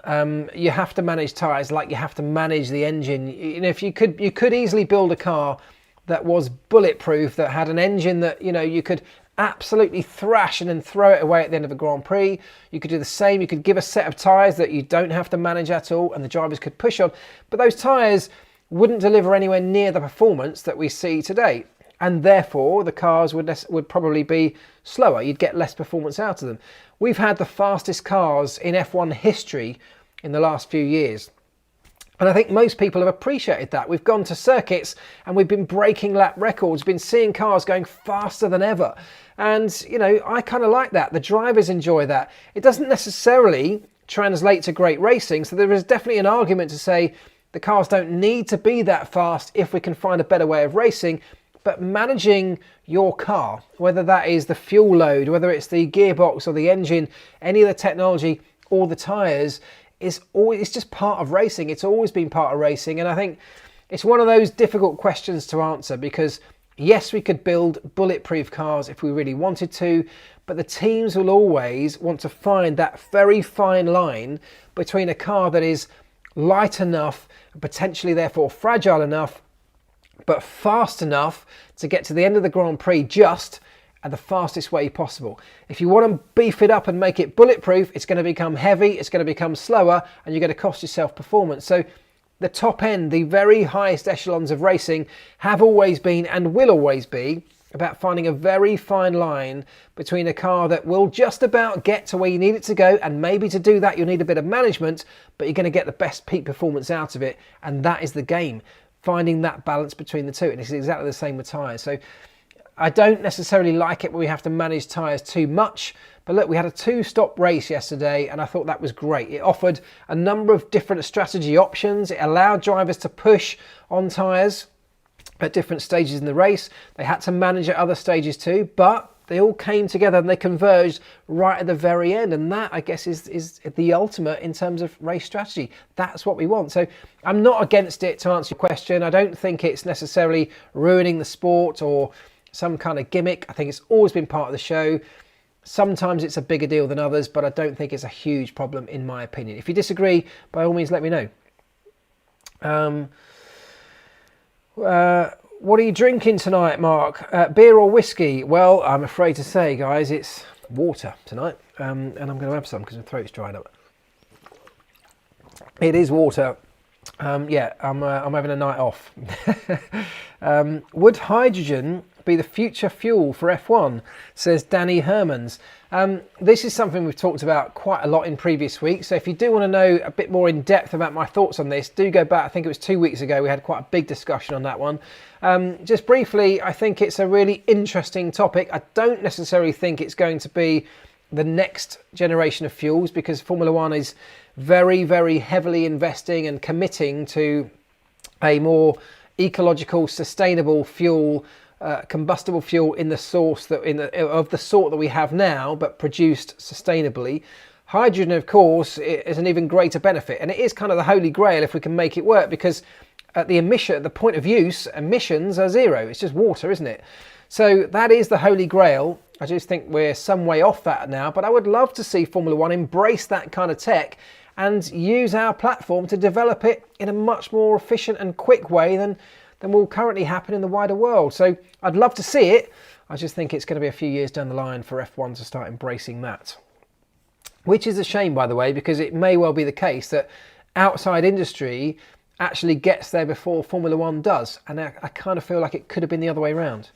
You have to manage tyres like you have to manage the engine. You know, if you could easily build a car that was bulletproof, that had an engine that, you know, you could absolutely thrash and then throw it away at the end of a Grand Prix. You could do the same. You could give a set of tyres that you don't have to manage at all and the drivers could push on. But those tyres wouldn't deliver anywhere near the performance that we see today. And therefore, the cars would probably be slower. You'd get less performance out of them. We've had the fastest cars in F1 history in the last few years. And I think most people have appreciated that. We've gone to circuits and we've been breaking lap records, been seeing cars going faster than ever. And, you know, I kind of like that. The drivers enjoy that. It doesn't necessarily translate to great racing. So there is definitely an argument to say the cars don't need to be that fast if we can find a better way of racing. But managing your car, whether that is the fuel load, whether it's the gearbox or the engine, any of the technology or the tyres, it's just part of racing. It's always been part of racing, and I think it's one of those difficult questions to answer because yes, we could build bulletproof cars if we really wanted to, but the teams will always want to find that very fine line between a car that is light enough, potentially therefore fragile enough, but fast enough to get to the end of the Grand Prix just at the fastest way possible. If you want to beef it up and make it bulletproof, it's going to become heavy, it's going to become slower, and you're going to cost yourself performance. So the top end, the very highest echelons of racing have always been and will always be about finding a very fine line between a car that will just about get to where you need it to go, and maybe to do that you'll need a bit of management, but you're going to get the best peak performance out of it, and that is the game, finding that balance between the two. And it's exactly the same with tyres. So I don't necessarily like it when we have to manage tyres too much, but look, we had a 2-stop race yesterday and I thought that was great. It offered a number of different strategy options. It allowed drivers to push on tyres at different stages in the race. They had to manage at other stages too, but they all came together and they converged right at the very end, and that, I guess, is the ultimate in terms of race strategy. That's what we want. So I'm not against it, to answer your question. I don't think it's necessarily ruining the sport or some kind of gimmick. I think it's always been part of the show. Sometimes it's a bigger deal than others, but I don't think it's a huge problem in my opinion. If you disagree, by all means let me know. What are you drinking tonight, Mark? Beer or whiskey? Well, I'm afraid to say, guys, it's water tonight, and I'm going to have some because my throat's dried up. It is water. Yeah, I'm having a night off. Would hydrogen be the future fuel for F1, says Danny Hermans. This is something we've talked about quite a lot in previous weeks, so if you do want to know a bit more in depth about my thoughts on this, do go back. I think it was 2 weeks ago we had quite a big discussion on that one. Just briefly, I think it's a really interesting topic. I don't necessarily think it's going to be the next generation of fuels, because Formula One is very, very heavily investing and committing to a more ecological, sustainable fuel, combustible fuel in the source that of the sort that we have now, but produced sustainably. Hydrogen, of course, is an even greater benefit, and it is kind of the holy grail if we can make it work, because at the point of use, emissions are zero. It's just water, isn't it? So that is the holy grail. I just think we're some way off that now, but I would love to see Formula One embrace that kind of tech and use our platform to develop it in a much more efficient and quick way than will currently happen in the wider world. So I'd love to see it. I just think it's going to be a few years down the line for F1 to start embracing that. Which is a shame, by the way, because it may well be the case that outside industry actually gets there before Formula One does. And I kind of feel like it could have been the other way around.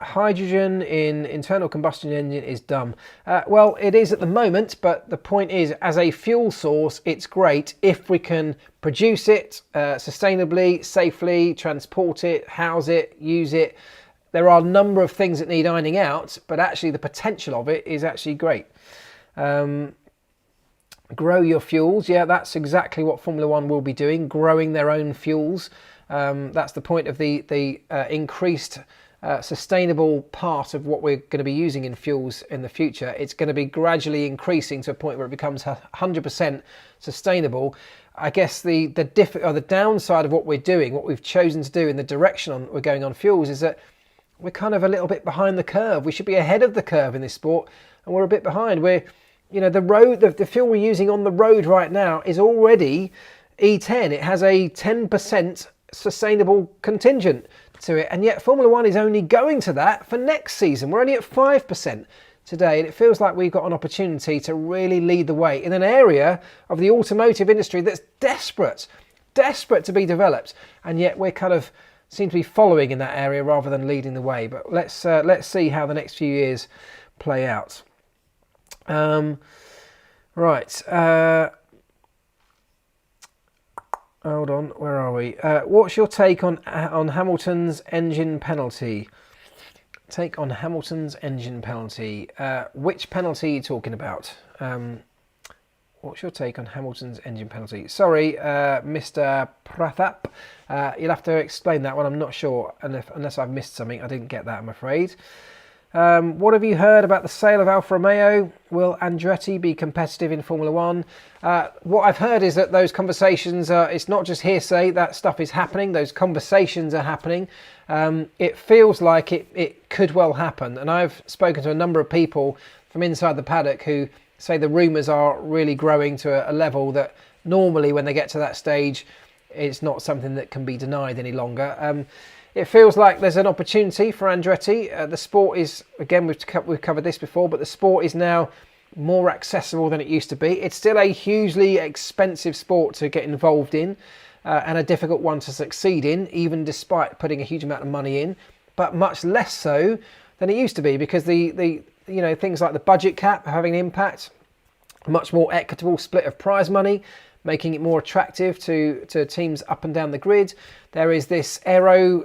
Hydrogen in internal combustion engine is dumb. Well, it is at the moment, but the point is, as a fuel source, it's great if we can produce it sustainably, safely, transport it, house it, use it. There are a number of things that need ironing out, but actually the potential of it is actually great. Grow your fuels. Yeah, that's exactly what Formula One will be doing, growing their own fuels. That's the point of the increased sustainable part of what we're going to be using in fuels in the future. It's going to be gradually increasing to a point where it becomes 100% sustainable. I guess the downside of what we're doing, what we've chosen to do in the direction we're going on fuels, is that we're kind of a little bit behind the curve. We should be ahead of the curve in this sport, and we're a bit behind. The fuel we're using on the road right now is already E10. It has a 10% sustainable contingent to it, and yet Formula One is only going to that for next season. We're only at 5% today, and it feels like we've got an opportunity to really lead the way in an area of the automotive industry that's desperate to be developed, and yet we're kind of seem to be following in that area rather than leading the way. But let's see how the next few years play out. Hold on, where are we? What's your take on Hamilton's engine penalty? Take on Hamilton's engine penalty. Which penalty are you talking about? What's your take on Hamilton's engine penalty? Sorry, Mr. Pratap. You'll have to explain that one. I'm not sure, unless I've missed something. I didn't get that, I'm afraid. What have you heard about the sale of Alfa Romeo? Will Andretti be competitive in Formula One? What I've heard is that those conversations it's not just hearsay, that stuff is happening. Those conversations are happening. It feels like it could well happen. And I've spoken to a number of people from inside the paddock who say the rumours are really growing to a level that normally when they get to that stage, it's not something that can be denied any longer. It feels like there's an opportunity for Andretti. The sport is, again, we've covered this before, but the sport is now more accessible than it used to be. It's still a hugely expensive sport to get involved in and a difficult one to succeed in, even despite putting a huge amount of money in, but much less so than it used to be because the things like the budget cap are having an impact, a much more equitable split of prize money, making it more attractive to teams up and down the grid. There is this aero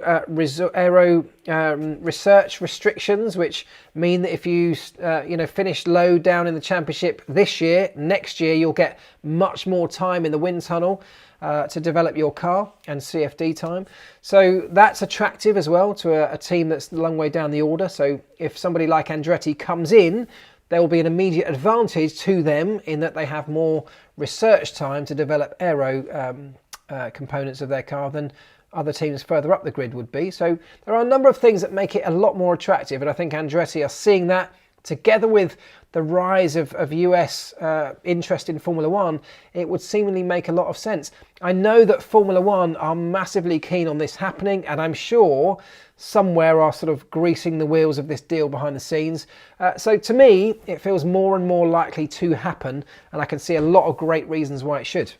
research restrictions, which mean that if you finish low down in the championship this year, next year you'll get much more time in the wind tunnel to develop your car and CFD time. So that's attractive as well to a team that's a long way down the order. So if somebody like Andretti comes in, there will be an immediate advantage to them in that they have more research time to develop aero components of their car than other teams further up the grid would be. So there are a number of things that make it a lot more attractive, and I think Andretti are seeing that together with the rise of US interest in Formula One. It would seemingly make a lot of sense. I know that Formula One are massively keen on this happening, and I'm sure somewhere are sort of greasing the wheels of this deal behind the scenes. So to me, it feels more and more likely to happen, and I can see a lot of great reasons why it should.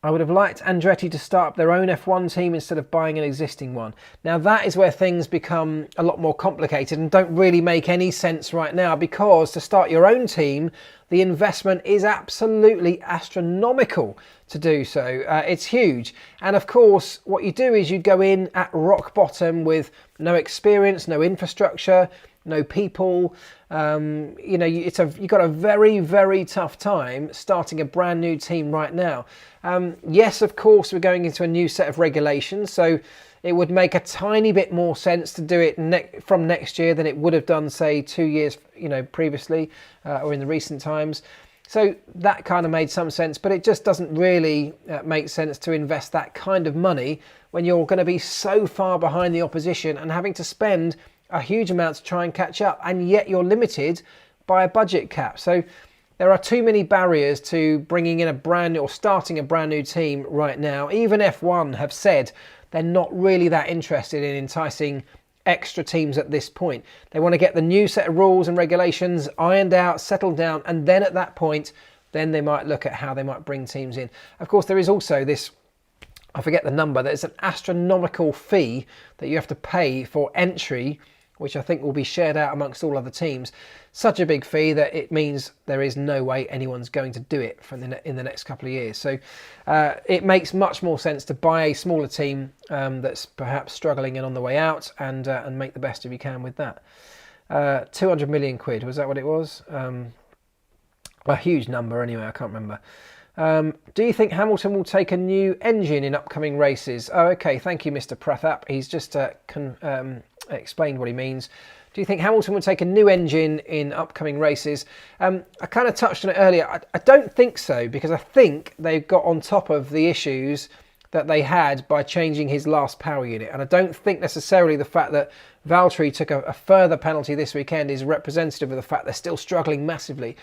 I would have liked Andretti to start up their own F1 team instead of buying an existing one. Now that is where things become a lot more complicated and don't really make any sense right now, because to start your own team, the investment is absolutely astronomical to do so. It's huge. And of course, what you do is you go in at rock bottom with no experience, no infrastructure. no people. You've got a very, very tough time starting a brand new team right now. Yes, of course, we're going into a new set of regulations, so it would make a tiny bit more sense to do it from next year than it would have done, say, 2 years, previously or in the recent times. So that kind of made some sense, but it just doesn't really make sense to invest that kind of money when you're going to be so far behind the opposition and having to spend a huge amount to try and catch up, and yet you're limited by a budget cap. So there are too many barriers to bringing in starting a brand new team right now. Even F1 have said they're not really that interested in enticing extra teams at this point. They want to get the new set of rules and regulations ironed out, settled down, and then at that point, then they might look at how they might bring teams in. Of course, there is also this, I forget the number, there's an astronomical fee that you have to pay for entry, which I think will be shared out amongst all other teams. Such a big fee that it means there is no way anyone's going to do it in the next couple of years. So it makes much more sense to buy a smaller team that's perhaps struggling and on the way out, and make the best of you can with that. 200 million quid, was that what it was? A huge number anyway, I can't remember. Do you think Hamilton will take a new engine in upcoming races? Oh, okay, thank you, Mr. Pratap. He's just explained what he means. Do you think Hamilton will take a new engine in upcoming races? I kind of touched on it earlier. I don't think so, because I think they've got on top of the issues that they had by changing his last power unit. And I don't think necessarily the fact that Valtteri took a further penalty this weekend is representative of the fact they're still struggling massively.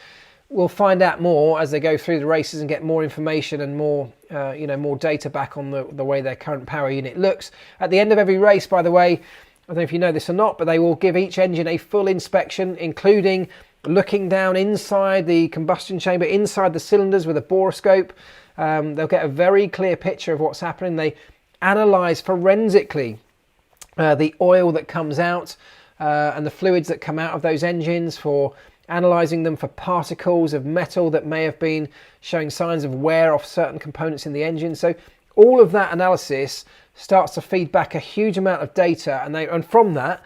We'll find out more as they go through the races and get more information and more data back on the way their current power unit looks. At the end of every race, by the way, I don't know if you know this or not, but they will give each engine a full inspection, including looking down inside the combustion chamber, inside the cylinders with a borescope. They'll get a very clear picture of what's happening. They analyse forensically the oil that comes out and the fluids that come out of those engines, for analysing them for particles of metal that may have been showing signs of wear off certain components in the engine. So all of that analysis starts to feed back a huge amount of data, and from that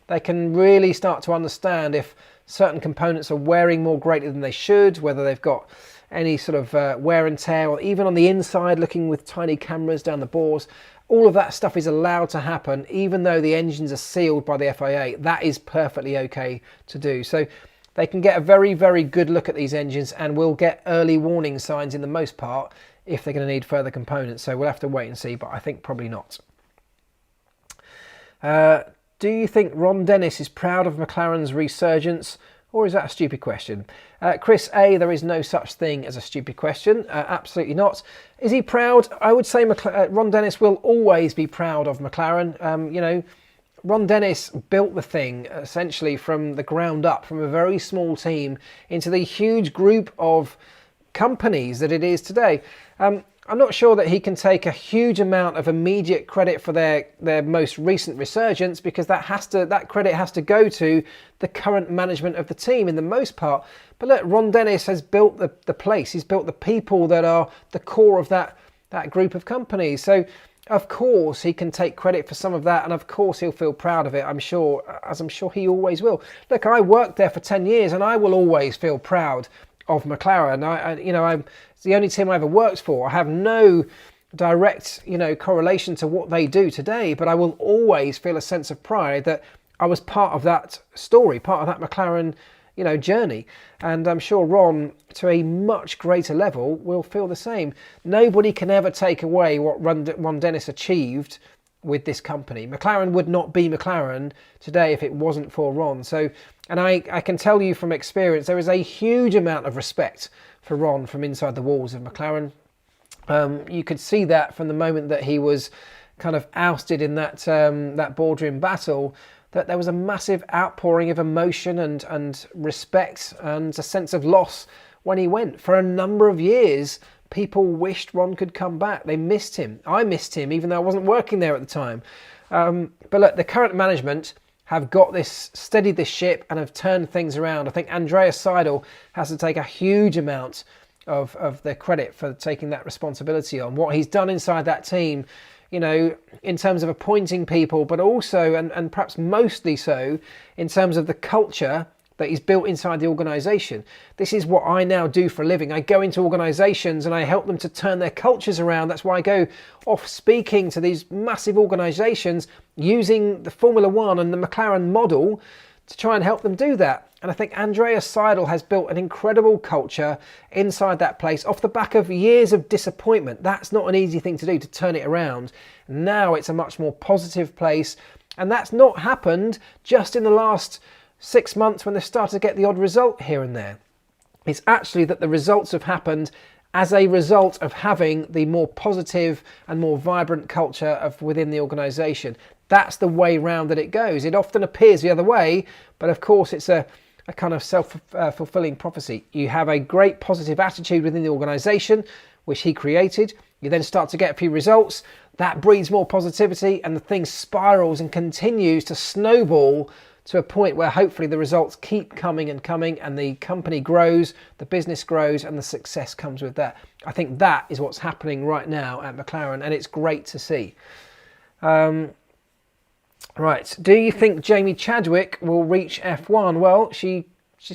they can really start to understand if certain components are wearing more greatly than they should, whether they've got any sort of wear and tear, or even on the inside looking with tiny cameras down the bores. All of that stuff is allowed to happen even though the engines are sealed by the FIA. That is perfectly okay to do. So they can get a very, very good look at these engines, and will get early warning signs in the most part if they're going to need further components. So we'll have to wait and see, but I think probably not. Do you think Ron Dennis is proud of McLaren's resurgence, or is that a stupid question? Chris A, there is no such thing as a stupid question. Absolutely not. Is he proud? I would say Ron Dennis will always be proud of McLaren. Ron Dennis built the thing essentially from the ground up, from a very small team into the huge group of companies that it is today. I'm not sure that he can take a huge amount of immediate credit for their most recent resurgence, because that credit has to go to the current management of the team in the most part. But look, Ron Dennis has built the place. He's built the people that are the core of that group of companies. So of course he can take credit for some of that, and of course he'll feel proud of it, I'm sure, as I'm sure he always will. Look, I worked there for 10 years and I will always feel proud of McLaren. It's the only team I ever worked for. I have no direct, correlation to what they do today, but I will always feel a sense of pride that I was part of that story, part of that McLaren, journey. And I'm sure Ron, to a much greater level, will feel the same. Nobody can ever take away what Ron Dennis achieved with this company. McLaren would not be McLaren today if it wasn't for Ron. So, and I can tell you from experience, there is a huge amount of respect for Ron from inside the walls of McLaren. You could see that from the moment that he was kind of ousted in that boardroom battle, that there was a massive outpouring of emotion and respect and a sense of loss when he went. For a number of years, people wished Ron could come back. They missed him. I missed him, even though I wasn't working there at the time. But look, the current management have steadied this ship and have turned things around. I think Andreas Seidel has to take a huge amount of the credit for taking that responsibility on. What he's done inside that team you know, in terms of appointing people, but also, and perhaps mostly so, in terms of the culture that is built inside the organisation. This is what I now do for a living. I go into organisations and I help them to turn their cultures around. That's why I go off speaking to these massive organisations using the Formula One and the Mclaren model to try and help them do that. And I think Andreas Seidel has built an incredible culture inside that place off the back of years of disappointment. That's not an easy thing to do, to turn it around. Now it's a much more positive place. And that's not happened just in the last 6 months when they started to get the odd result here and there. It's actually that the results have happened as a result of having the more positive and more vibrant culture of within the organisation. That's the way round that it goes. It often appears the other way, but of course it's a kind of self-fulfilling prophecy. You have a great positive attitude within the organisation, which he created. You then start to get a few results. That breeds more positivity, and the thing spirals and continues to snowball to a point where hopefully the results keep coming and coming, and the company grows, the business grows, and the success comes with that. I think that is what's happening right now at McLaren, and it's great to see. Right, do you think Jamie Chadwick will reach F1? Well, she's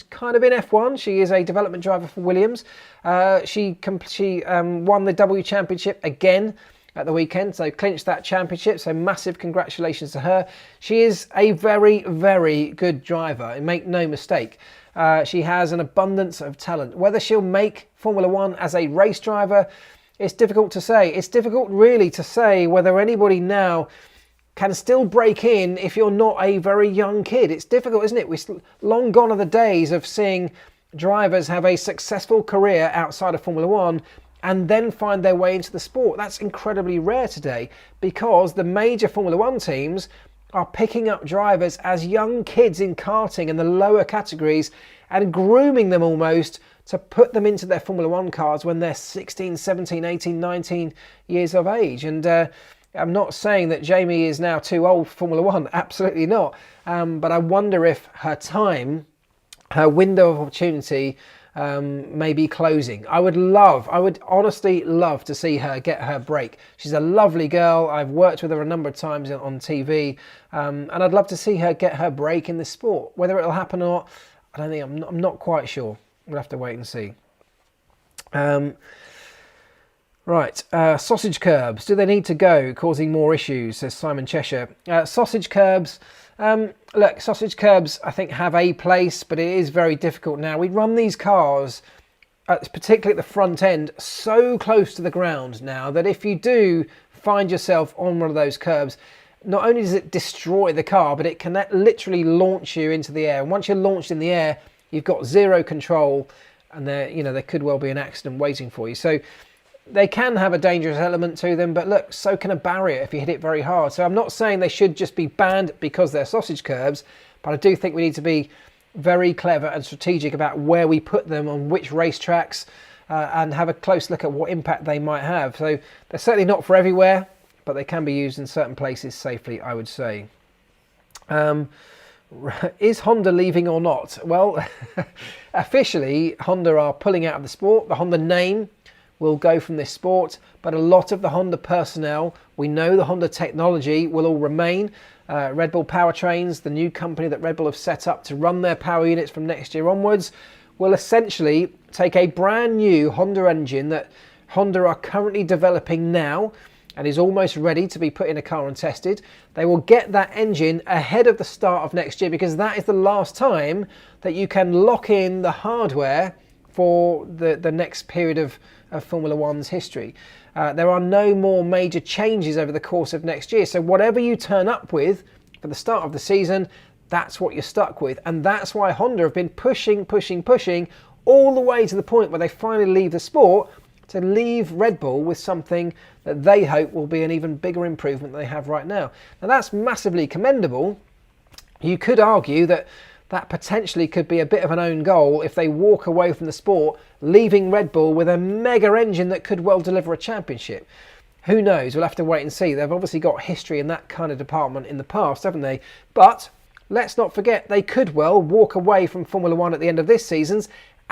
kind of in F1. She is a development driver for Williams. She won the W Championship again at the weekend, so clinched that championship, so massive congratulations to her. She is a very, very good driver, make no mistake. She has an abundance of talent. Whether she'll make Formula One as a race driver, it's difficult to say. It's difficult really to say whether anybody now can still break in if you're not a very young kid. It's difficult, isn't it? We're long gone are the days of seeing drivers have a successful career outside of Formula One and then find their way into the sport. That's incredibly rare today, because the major Formula One teams are picking up drivers as young kids in karting and the lower categories and grooming them almost to put them into their Formula One cars when they're 16, 17, 18, 19 years of age. And I'm not saying that Jamie is now too old for Formula One, absolutely not. But I wonder if her window of opportunity may be closing. I would honestly love to see her get her break. She's a lovely girl. I've worked with her a number of times on TV, and I'd love to see her get her break in this sport. Whether it'll happen or not, I don't think. I'm not quite sure. We'll have to wait and see. Right, sausage curbs. Do they need to go, causing more issues? Says Simon Cheshire. Sausage curbs. Look, sausage curbs, I think, have a place, but it is very difficult now. We run these cars, particularly at the front end, so close to the ground now that if you do find yourself on one of those curbs, not only does it destroy the car, but it can literally launch you into the air. And once you're launched in the air, you've got zero control, and there could well be an accident waiting for you. So they can have a dangerous element to them, but look, so can a barrier if you hit it very hard. So I'm not saying they should just be banned because they're sausage curbs, but I do think we need to be very clever and strategic about where we put them on which racetracks, and have a close look at what impact they might have. So they're certainly not for everywhere, but they can be used in certain places safely, I would say. Is Honda leaving or not? Well, officially, Honda are pulling out of the sport. The Honda name will go from this sport, but a lot of the Honda personnel, we know the Honda technology will all remain. Red Bull Powertrains, the new company that Red Bull have set up to run their power units from next year onwards, will essentially take a brand new Honda engine that Honda are currently developing now and is almost ready to be put in a car and tested. They will get that engine ahead of the start of next year, because that is the last time that you can lock in the hardware for the next period of Formula One's history. There are no more major changes over the course of next year. So whatever you turn up with for the start of the season, that's what you're stuck with. And that's why Honda have been pushing all the way to the point where they finally leave the sport to leave Red Bull with something that they hope will be an even bigger improvement than they have right now. Now that's massively commendable. You could argue that potentially could be a bit of an own goal if they walk away from the sport, leaving Red Bull with a mega engine that could well deliver a championship. Who knows? We'll have to wait and see. They've obviously got history in that kind of department in the past, haven't they? But let's not forget, they could well walk away from Formula One at the end of this season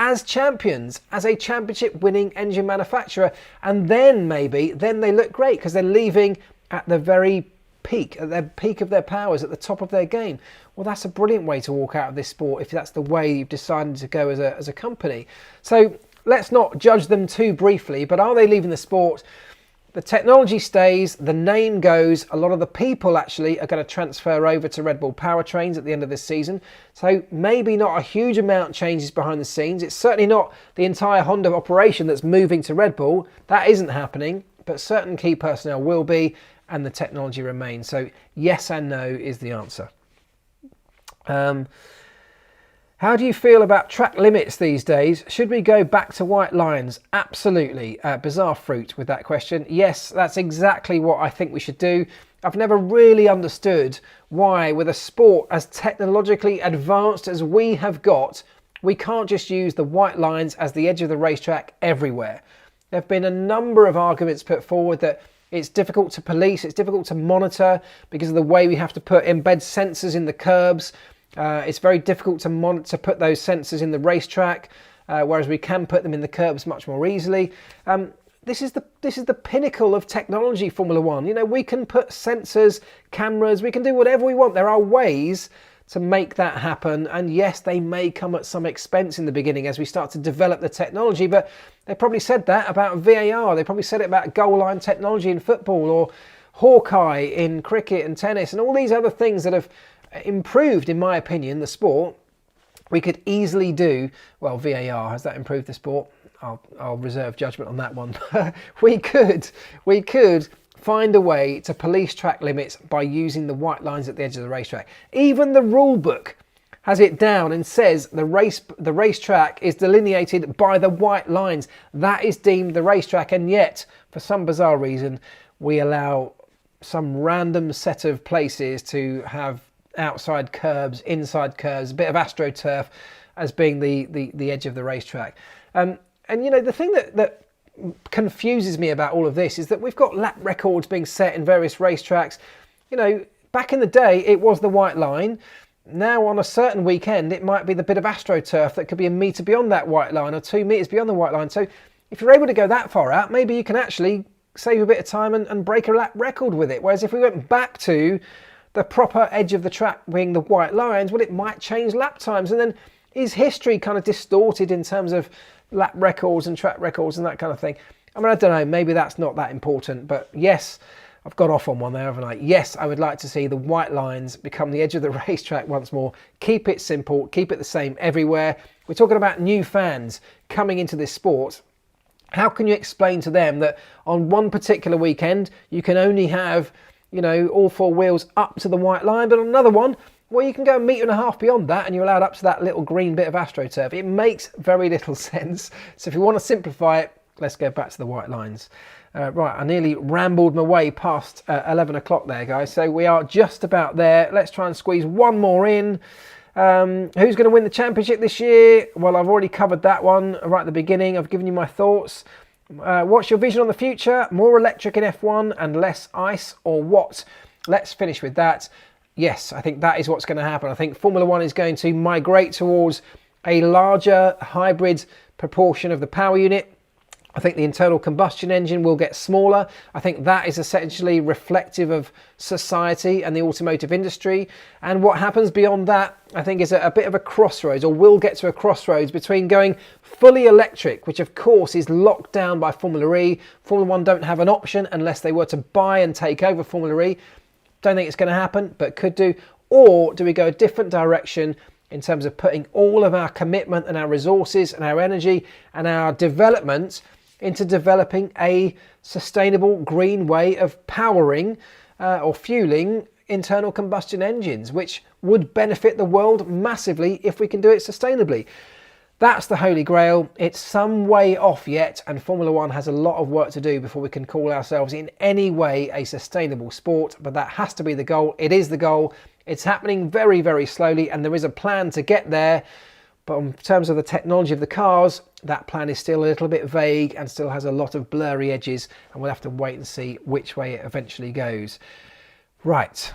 as champions, as a championship winning engine manufacturer, and then they look great because they're leaving at the very peak, at their peak of their powers, at the top of their game. Well, that's a brilliant way to walk out of this sport if that's the way you've decided to go as a company. So let's not judge them too briefly, but are they leaving the sport? The technology stays, the name goes, a lot of the people actually are going to transfer over to Red Bull powertrains at the end of this season. So maybe not a huge amount changes behind the scenes. It's certainly not the entire Honda operation that's moving to Red Bull. That isn't happening, but certain key personnel will be, and the technology remains. So yes and no is the answer. How do you feel about track limits these days? Should we go back to white lines? Absolutely. Bizarre fruit with that question. Yes, that's exactly what I think we should do. I've never really understood why, with a sport as technologically advanced as we have got, we can't just use the white lines as the edge of the racetrack everywhere. There have been a number of arguments put forward that it's difficult to police, it's difficult to monitor because of the way we have to embed sensors in the curbs. It's very difficult to put those sensors in the racetrack, whereas we can put them in the curbs much more easily. This is the pinnacle of technology, Formula One. You know, we can put sensors, cameras, we can do whatever we want. There are ways to make that happen, and yes, they may come at some expense in the beginning as we start to develop the technology, but they probably said that about VAR, they probably said it about goal line technology in football, or Hawkeye in cricket and tennis, and all these other things that have improved, in my opinion, the sport. We could easily do, well, VAR, has that improved the sport? I'll reserve judgment on that one. we could find a way to police track limits by using the white lines at the edge of the racetrack. Even the rule book has it down and says the racetrack is delineated by the white lines. That is deemed the racetrack, and yet, for some bizarre reason, we allow some random set of places to have outside curbs, inside curbs, a bit of AstroTurf as being the edge of the racetrack. And you know, the thing that confuses me about all of this is that we've got lap records being set in various racetracks. You know, back in the day, it was the white line. Now on a certain weekend, it might be the bit of AstroTurf that could be a metre beyond that white line or 2 metres beyond the white line. So if you're able to go that far out, maybe you can actually save a bit of time and break a lap record with it. Whereas if we went back to the proper edge of the track being the white lines, well, it might change lap times. And then is history kind of distorted in terms of lap records and track records and that kind of thing? I mean, I don't know, maybe that's not that important, but yes, I've got off on one there, haven't I? Yes, I would like to see the white lines become the edge of the racetrack once more. Keep it simple, keep it the same everywhere. We're talking about new fans coming into this sport. How can you explain to them that on one particular weekend, you can only have, you know, all four wheels up to the white line, but on another one, well, you can go 1.5 meters beyond that and you're allowed up to that little green bit of AstroTurf. It makes very little sense. So if you want to simplify it, let's go back to the white lines. Right, I nearly rambled my way past 11 o'clock there, guys. So we are just about there. Let's try and squeeze one more in. Who's going to win the championship this year? Well, I've already covered that one right at the beginning. I've given you my thoughts. What's your vision on the future? More electric in F1 and less ice, or what? Let's finish with that. Yes, I think that is what's going to happen. I think Formula One is going to migrate towards a larger hybrid proportion of the power unit. I think the internal combustion engine will get smaller. I think that is essentially reflective of society and the automotive industry. And what happens beyond that, I think, is a bit of a crossroads, or will get to a crossroads between going fully electric, which of course is locked down by Formula E. Formula One don't have an option unless they were to buy and take over Formula E. Don't think it's going to happen, but could do. Or do we go a different direction in terms of putting all of our commitment and our resources and our energy and our development into developing a sustainable green way of powering or fueling internal combustion engines, which would benefit the world massively if we can do it sustainably. That's the holy grail. It's some way off yet, and Formula One has a lot of work to do before we can call ourselves in any way a sustainable sport, but that has to be the goal. It is the goal. It's happening very, very slowly, and there is a plan to get there. But in terms of the technology of the cars, that plan is still a little bit vague and still has a lot of blurry edges, and we'll have to wait and see which way it eventually goes. Right,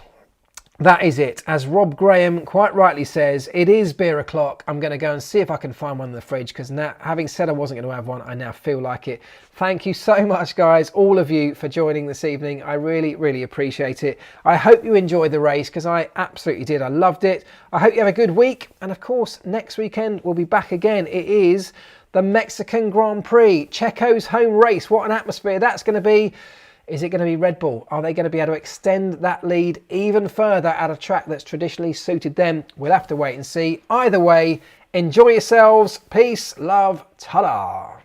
that is it. As Rob Graham quite rightly says, it is beer o'clock. I'm going to go and see if I can find one in the fridge, because now, having said I wasn't going to have one, I now feel like it. Thank you so much, guys, all of you, for joining this evening. I really, really appreciate it. I hope you enjoyed the race, because I absolutely did. I loved it. I hope you have a good week. And of course, next weekend we'll be back again. It is the Mexican Grand Prix, Checo's home race. What an atmosphere that's going to be. Is it going to be Red Bull? Are they going to be able to extend that lead even further at a track that's traditionally suited them? We'll have to wait and see. Either way, enjoy yourselves. Peace, love, ta-da.